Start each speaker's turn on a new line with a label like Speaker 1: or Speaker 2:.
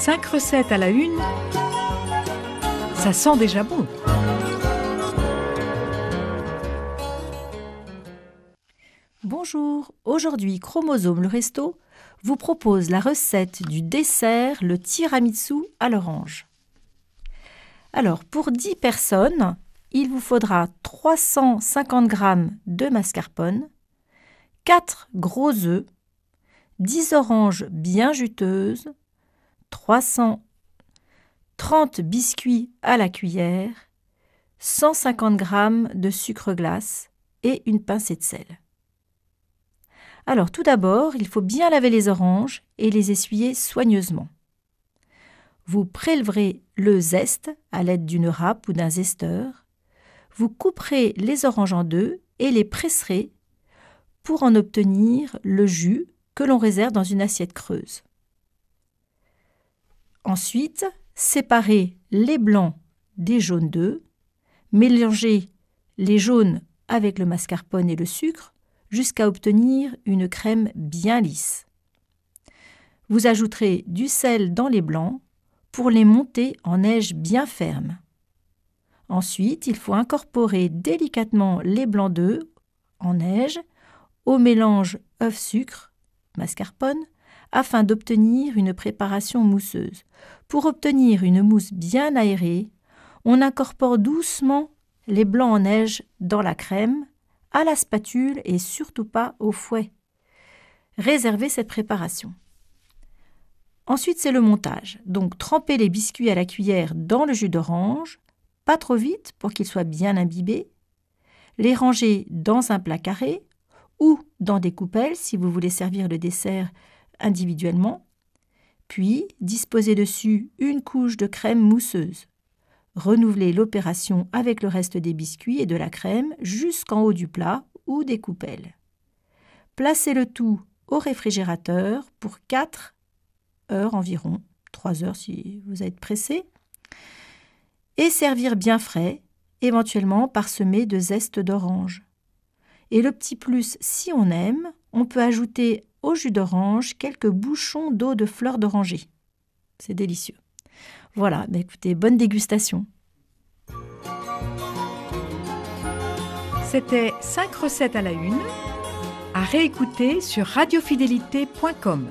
Speaker 1: 5 recettes à la une, ça sent déjà bon.
Speaker 2: Bonjour, aujourd'hui Chromosome le Resto vous propose la recette du dessert le tiramisu à l'orange. Alors pour 10 personnes, il vous faudra 350 g de mascarpone, 4 gros œufs, 10 oranges bien juteuses, 330 biscuits à la cuillère, 150 g de sucre glace et une pincée de sel. Alors tout d'abord, il faut bien laver les oranges et les essuyer soigneusement. Vous prélèverez le zeste à l'aide d'une râpe ou d'un zesteur. Vous couperez les oranges en deux et les presserez pour en obtenir le jus que l'on réserve dans une assiette creuse. Ensuite, séparez les blancs des jaunes d'œufs, mélangez les jaunes avec le mascarpone et le sucre jusqu'à obtenir une crème bien lisse. Vous ajouterez du sel dans les blancs pour les monter en neige bien ferme. Ensuite, il faut incorporer délicatement les blancs d'œufs en neige au mélange œuf-sucre, mascarpone, afin d'obtenir une préparation mousseuse. Pour obtenir une mousse bien aérée, on incorpore doucement les blancs en neige dans la crème, à la spatule et surtout pas au fouet. Réservez cette préparation. Ensuite, c'est le montage. Donc, trempez les biscuits à la cuillère dans le jus d'orange, pas trop vite pour qu'ils soient bien imbibés. Les ranger dans un plat carré ou dans des coupelles si vous voulez servir le dessert individuellement. Puis, disposez dessus une couche de crème mousseuse. Renouvelez l'opération avec le reste des biscuits et de la crème jusqu'en haut du plat ou des coupelles. Placez le tout au réfrigérateur pour 4 heures environ, 3 heures si vous êtes pressé, et servir bien frais, éventuellement parsemé de zeste d'orange. Et le petit plus, si on aime, on peut ajouter au jus d'orange quelques bouchons d'eau de fleur d'oranger. C'est délicieux. Voilà, écoutez, bonne dégustation.
Speaker 1: C'était 5 recettes à la une, à réécouter sur radiofidélité.com.